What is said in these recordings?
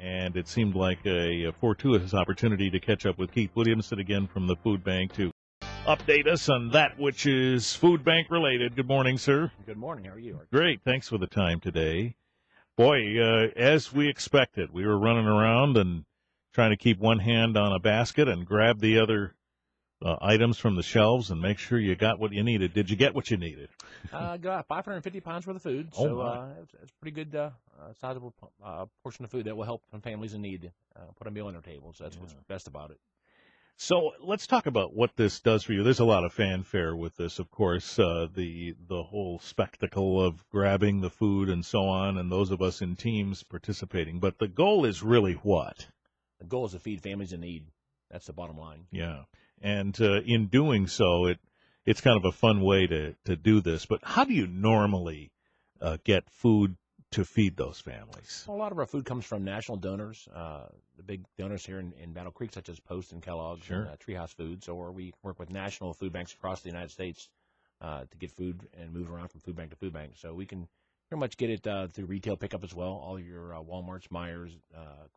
And it seemed like a fortuitous opportunity to catch up with Keith Williamson again from the food bank to update us on that which is food bank related. Good morning, sir. Good morning. How are you? Great. Thanks for the time today. Boy, as we expected, we were running around and trying to keep one hand on a basket and grab the other items from the shelves and make sure you got what you needed. Did you get what you needed? Got 550 pounds worth of food, so it's a pretty good, sizable portion of food that will help some families in need put a meal on their table. So that's what's best about it. So let's talk about what this does for you. There's a lot of fanfare with this, of course, the whole spectacle of grabbing the food and so on, and those of us in teams participating. But the goal is really what? The goal is to feed families in need. That's the bottom line. Yeah. And in doing so, it's kind of a fun way to do this. But how do you normally get food to feed those families? Well, a lot of our food comes from national donors, the big donors here in Battle Creek, such as Post and Kellogg's, sure. and Treehouse Foods, or we work with national food banks across the United States to get food and move around from food bank to food bank. So we can pretty much get it through retail pickup as well. All of your Walmarts, Myers,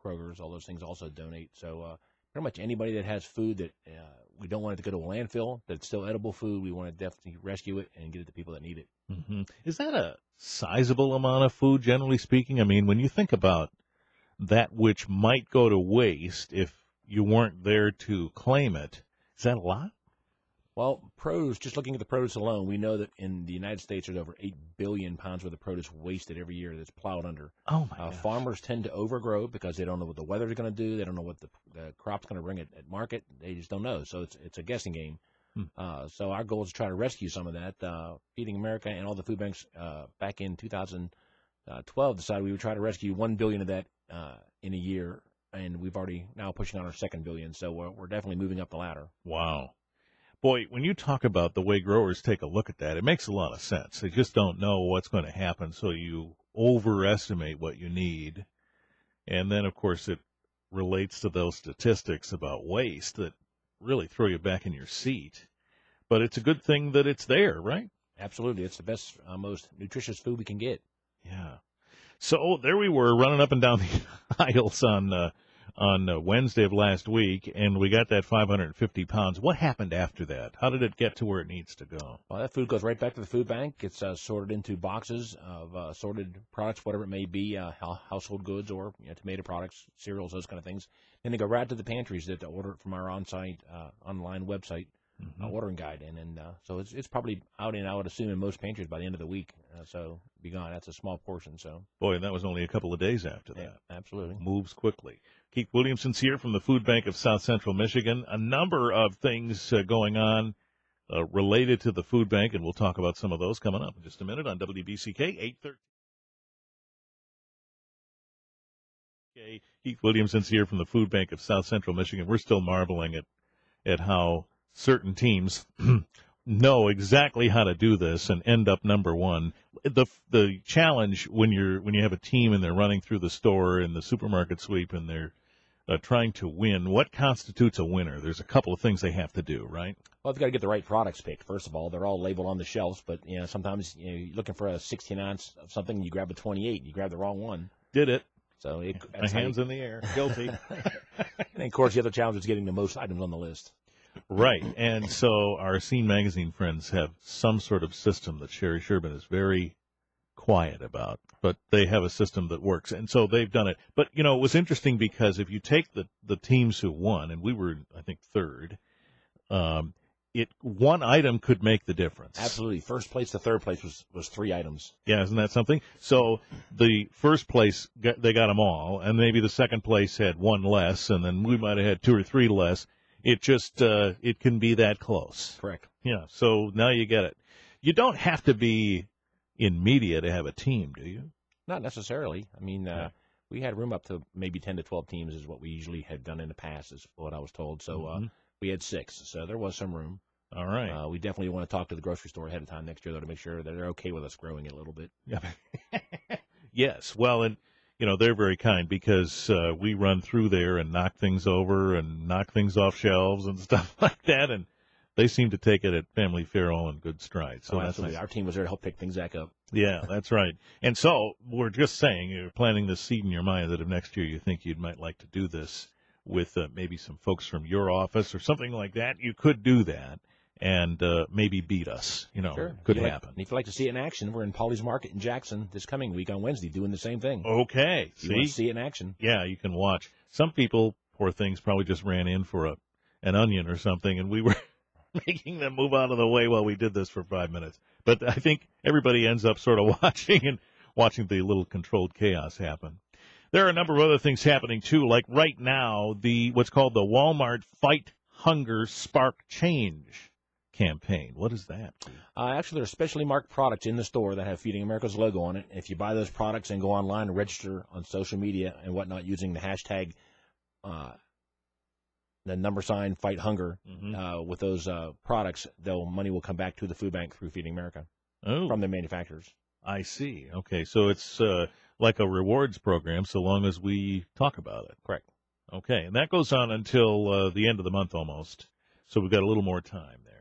Kroger's, all those things also donate. So pretty much anybody that has food that we don't want it to go to a landfill, that's still edible food, we want to definitely rescue it and get it to people that need it. Mm-hmm. Is that a sizable amount of food, generally speaking? I mean, when you think about that which might go to waste if you weren't there to claim it, is that a lot? Well, produce, just looking at the produce alone, we know that in the United States there's over 8 billion pounds worth of produce wasted every year that's plowed under. Oh, my gosh. Farmers tend to overgrow because they don't know what the weather's going to do. They don't know what the crop's going to bring at market. They just don't know. So it's a guessing game. So our goal is to try to rescue some of that. Feeding America and all the food banks back in 2012 decided we would try to rescue 1 billion of that in a year, and we've already now pushing on our 2nd billion. So we're definitely moving up the ladder. Wow. Boy, when you talk about the way growers take a look at that, it makes a lot of sense. They just don't know what's going to happen, so you overestimate what you need. And then, of course, it relates to those statistics about waste that really throw you back in your seat. But it's a good thing that it's there, right? Absolutely. It's the best, most nutritious food we can get. Yeah. So there we were running up and down the aisles on Wednesday of last week, and we got that 550 pounds. What happened after that? How did it get to where it needs to go? Well, that food goes right back to the food bank. It's sorted into boxes of sorted products, whatever it may be, household goods or tomato products, cereals, those kind of things. Then they go right to the pantries that order it from our on-site, online website ordering guide. And so it's probably out, and I would assume in most pantries by the end of the week. So be gone. That's a small portion. So boy, that was only a couple of days after that. Yeah, absolutely. Moves quickly. Keith Williamson's here from the Food Bank of South Central Michigan. A number of things going on related to the food bank, and we'll talk about some of those coming up in just a minute on WBCK 8:30. Keith Williamson's here from the Food Bank of South Central Michigan. We're still marveling at how certain teams know exactly how to do this and end up number one. The challenge when you have a team and they're running through the store and the supermarket sweep and they're trying to win, what constitutes a winner? There's a couple of things they have to do, right? Well, they've got to get the right products picked. First of all, they're all labeled on the shelves, but sometimes you're looking for a 16 ounce of something, you grab a 28, you grab the wrong one. Did it? So my hands in the air, guilty. And of course, the other challenge is getting the most items on the list. Right, and so our Scene Magazine friends have some sort of system that Sherry Sherbin is very quiet about, but they have a system that works, and so they've done it. But, it was interesting because if you take the teams who won, and we were, I think, third, one item could make the difference. Absolutely. First place to third place was 3 items. Yeah, isn't that something? So the first place, they got them all, and maybe the second place had 1 less, and then we might have had 2 or 3 less. It just, it can be that close. Correct. Yeah, so now you get it. You don't have to be in media to have a team, do you? Not necessarily. I mean, we had room up to maybe 10 to 12 teams is what we usually had done in the past, is what I was told. So we had 6, so there was some room. All right. We definitely want to talk to the grocery store ahead of time next year, though, to make sure that they're okay with us growing it a little bit. Yeah. Yes, well, and they're very kind because we run through there and knock things over and knock things off shelves and stuff like that, and they seem to take it at Family Fare all in good stride. So that's absolutely. nice. Our team was there to help pick things back up. Yeah, that's right. And so we're just saying, you're planting this seed in your mind that if next year you think you might like to do this with maybe some folks from your office or something like that, you could do that and maybe beat us. Sure. Could happen. And if you'd like to see it in action, we're in Pauley's Market in Jackson this coming week on Wednesday doing the same thing. Okay. You want to see it in action. Yeah, you can watch. Some people, poor things, probably just ran in for an onion or something, and we were making them move out of the way while we did this for 5 minutes. But I think everybody ends up sort of watching the little controlled chaos happen. There are a number of other things happening, too, like right now, what's called the Walmart Fight Hunger Spark Change campaign. What is that? Actually, there are specially marked products in the store that have Feeding America's logo on it. If you buy those products and go online and register on social media and whatnot using the hashtag the $ Fight Hunger with those products, money will come back to the food bank through Feeding America from the manufacturers. I see. Okay, so it's like a rewards program so long as we talk about it. Correct. Okay, and that goes on until the end of the month almost, so we've got a little more time there.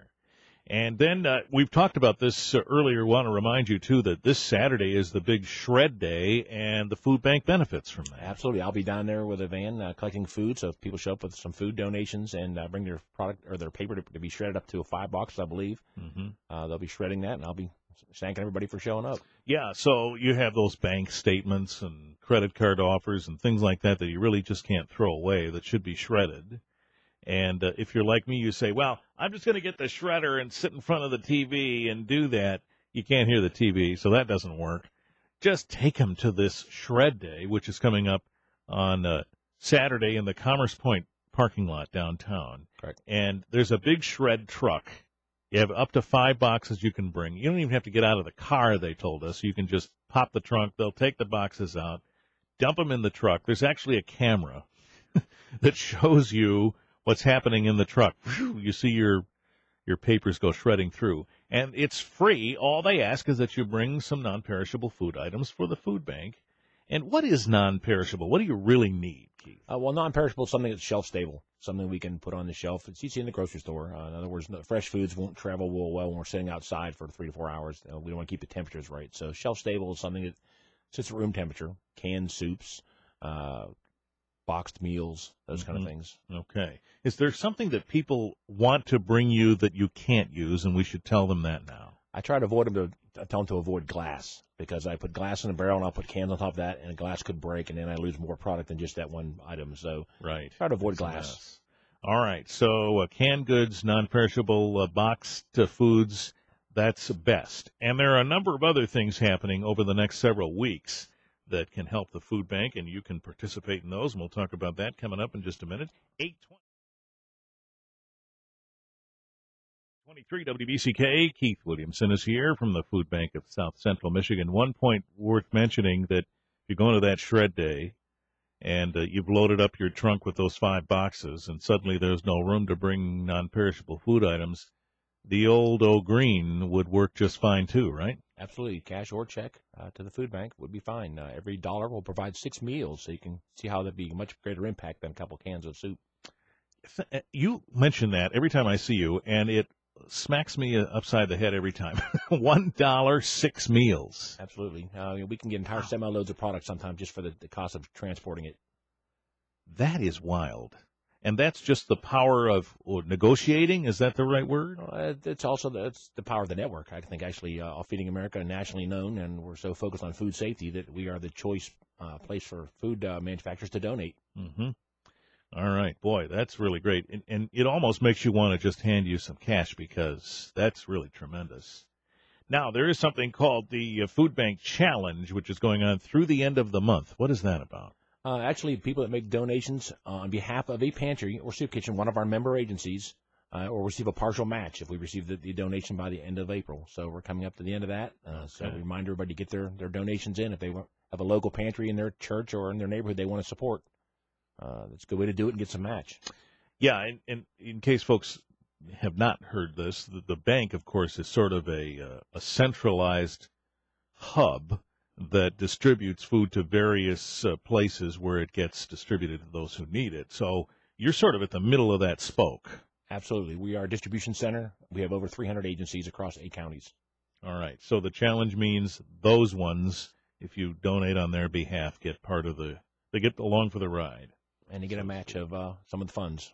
And then we've talked about this earlier. Want to remind you, too, that this Saturday is the big shred day, and the food bank benefits from that. Absolutely. I'll be down there with a van collecting food, so if people show up with some food donations and bring their product or their paper to be shredded up to 5 boxes, I believe, they'll be shredding that, and I'll be thanking everybody for showing up. Yeah, so you have those bank statements and credit card offers and things like that you really just can't throw away that should be shredded. And if you're like me, you say, well, I'm just going to get the shredder and sit in front of the TV and do that. You can't hear the TV, so that doesn't work. Just take them to this shred day, which is coming up on Saturday in the Commerce Point parking lot downtown. Correct. And there's a big shred truck. You have up to 5 boxes you can bring. You don't even have to get out of the car, they told us. You can just pop the trunk. They'll take the boxes out, dump them in the truck. There's actually a camera that shows you what's happening in the truck. You see your papers go shredding through. And it's free. All they ask is that you bring some non-perishable food items for the food bank. And what is non-perishable? What do you really need, Keith? Well, non-perishable is something that's shelf-stable, something we can put on the shelf. It's easy in the grocery store. In other words, fresh foods won't travel well when we're sitting outside for 3 to 4 hours. We don't want to keep the temperatures right. So shelf-stable is something that sits at room temperature, canned soups, boxed meals, those kind of things. Okay. Is there something that people want to bring you that you can't use, and we should tell them that now? I try to avoid tell them to avoid glass, because I put glass in a barrel and I'll put cans on top of that, and the glass could break, and then I lose more product than just that one item. So right. Try to avoid glass. All right. So canned goods, non-perishable, boxed foods, that's best. And there are a number of other things happening over the next several weeks that can help the food bank, and you can participate in those, and we'll talk about that coming up in just a minute. 8:23 WBCK. Keith Williamson is here from the Food Bank of South Central Michigan. One point worth mentioning, that if you're going to that shred day and you've loaded up your trunk with those 5 boxes and suddenly there's no room to bring non-perishable food items, the old O'Green would work just fine too, right? Absolutely. Cash or check to the food bank would be fine. Every dollar will provide 6 meals, so you can see how that'd be a much greater impact than a couple cans of soup. You mention that every time I see you, and it smacks me upside the head every time. $1, 6 meals. Absolutely. We can get entire semi-loads of product sometimes just for the cost of transporting it. That is wild. And that's just the power of negotiating? Is that the right word? It's also the power of the network. I think actually Feeding America is nationally known, and we're so focused on food safety that we are the choice place for food manufacturers to donate. Mm-hmm. All right. Boy, that's really great. And it almost makes you want to just hand you some cash, because that's really tremendous. Now, there is something called the Food Bank Challenge, which is going on through the end of the month. What is that about? Actually, people that make donations on behalf of a pantry or soup kitchen, one of our member agencies, or receive a partial match if we receive the donation by the end of April. So we're coming up to the end of that. So we remind everybody to get their donations in if they have a local pantry in their church or in their neighborhood they want to support. That's a good way to do it and get some match. Yeah, and in case folks have not heard this, the bank, of course, is sort of a centralized hub that distributes food to various places where it gets distributed to those who need it. So you're sort of at the middle of that spoke. Absolutely. We are a distribution center. We have over 300 agencies across 8 counties. All right. So the challenge means those ones, if you donate on their behalf, get part of they get along for the ride. And you get a match of some of the funds.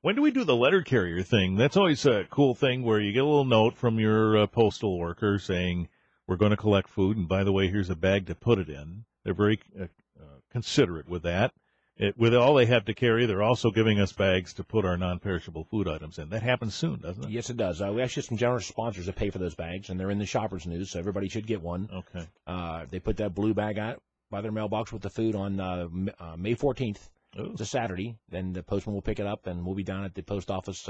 When do we do the letter carrier thing? That's always a cool thing where you get a little note from your postal worker saying, we're going to collect food, and by the way, here's a bag to put it in. They're very considerate with that. With all they have to carry, they're also giving us bags to put our non-perishable food items in. That happens soon, doesn't it? Yes, it does. We actually have some generous sponsors that pay for those bags, and they're in the Shoppers News, so everybody should get one. Okay. They put that blue bag out by their mailbox with the food on May 14th. Ooh. It's a Saturday. Then the postman will pick it up, and we'll be down at the post office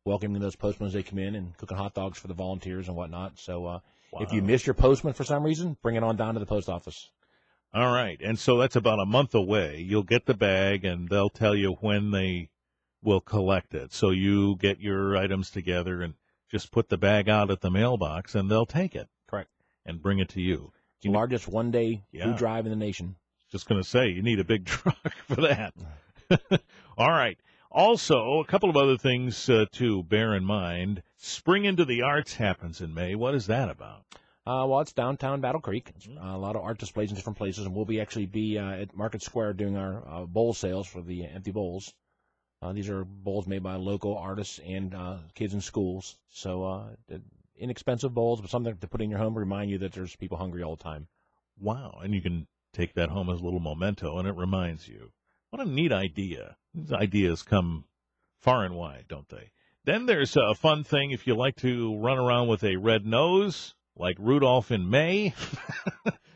welcoming those postmen as they come in and cooking hot dogs for the volunteers and whatnot. So if you missed your postman for some reason, bring it on down to the post office. All right. And so that's about a month away. You'll get the bag, and they'll tell you when they will collect it. So you get your items together and just put the bag out at the mailbox, and they'll take it. Correct. And bring it to you. It's the largest one-day food drive in the nation. Just going to say, you need a big truck for that. All right. Also, a couple of other things to bear in mind. Spring into the Arts happens in May. What is that about? Well, it's downtown Battle Creek. It's a lot of art displays in different places, and we'll be at Market Square doing our bowl sales for the empty bowls. These are bowls made by local artists and kids in schools. So inexpensive bowls, but something to put in your home to remind you that there's people hungry all the time. Wow, and you can take that home as a little memento, and it reminds you. What a neat idea. These ideas come far and wide, don't they? Then there's a fun thing if you like to run around with a red nose, like Rudolph in May.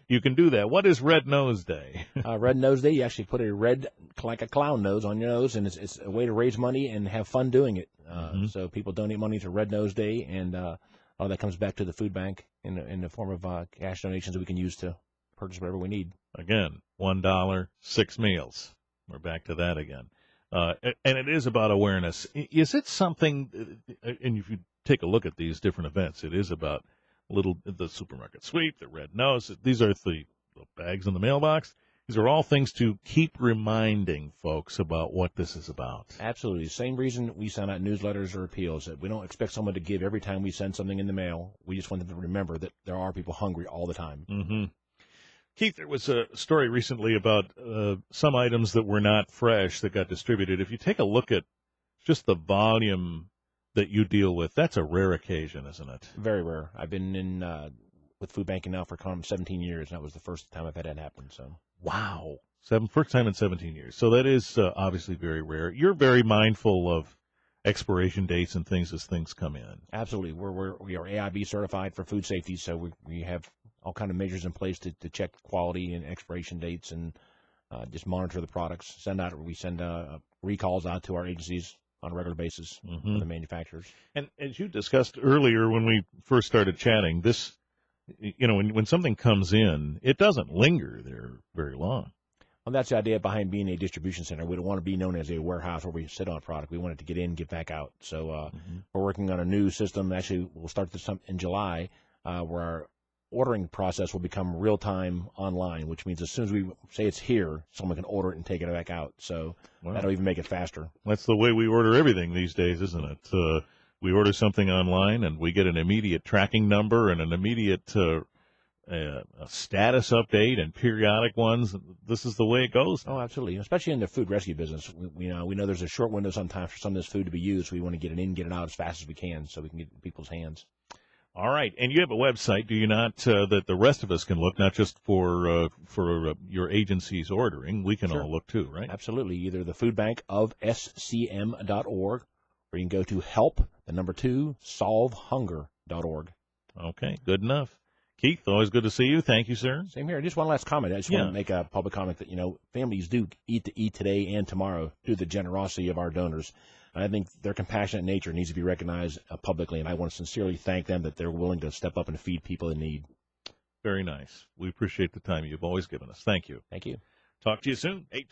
You can do that. What is Red Nose Day? Red Nose Day, you actually put a red, like a clown nose on your nose, and it's a way to raise money and have fun doing it. So people donate money to Red Nose Day, and all that comes back to the food bank in the form of cash donations that we can use to purchase whatever we need. Again, $1, 6 meals. We're back to that again. And it is about awareness. Is it something, and if you take a look at these different events, it is about the supermarket sweep, the red nose. These are the bags in the mailbox. These are all things to keep reminding folks about what this is about. Absolutely. Same reason we send out newsletters or appeals. We don't expect someone to give every time we send something in the mail. We just want them to remember that there are people hungry all the time. Mm-hmm. Keith, there was a story recently about some items that were not fresh that got distributed. If you take a look at just the volume that you deal with, that's a rare occasion, isn't it? Very rare. I've been in with food banking now for 17 years, and that was the first time I've had that happen. So, wow, first time in 17 years. So that is obviously very rare. You're very mindful of expiration dates and things as things come in. Absolutely. We are AIB certified for food safety, so we have all kind of measures in place to check quality and expiration dates and just monitor the products. We send recalls out to our agencies on a regular basis for the manufacturers. And as you discussed earlier when we first started chatting, this, when something comes in, it doesn't linger there very long. Well, that's the idea behind being a distribution center. We don't want to be known as a warehouse where we sit on a product. We want it to get in, get back out. So we're working on a new system. Actually, we'll start this in July where our ordering process will become real-time online, which means as soon as we say it's here, someone can order it and take it back out. So that'll even make it faster. That's the way we order everything these days, isn't it? We order something online, and we get an immediate tracking number and an immediate a status update and periodic ones. This is the way it goes. Oh, absolutely. Especially in the food rescue business. We know there's a short window sometimes for some of this food to be used. We want to get it in, get it out as fast as we can so we can get it in people's hands. All right. And you have a website, do you not, that the rest of us can look, not just for your agency's ordering. We can all look too, right? Absolutely. Either the food bank of scm.org, or you can go to solvehunger.org. Okay, good enough. Keith, always good to see you. Thank you, sir. Same here. Just one last comment. I just want to make a public comment that, families do eat today and tomorrow through the generosity of our donors. I think their compassionate nature needs to be recognized publicly, and I want to sincerely thank them that they're willing to step up and feed people in need. Very nice. We appreciate the time you've always given us. Thank you. Thank you. Talk to you soon. 8:20.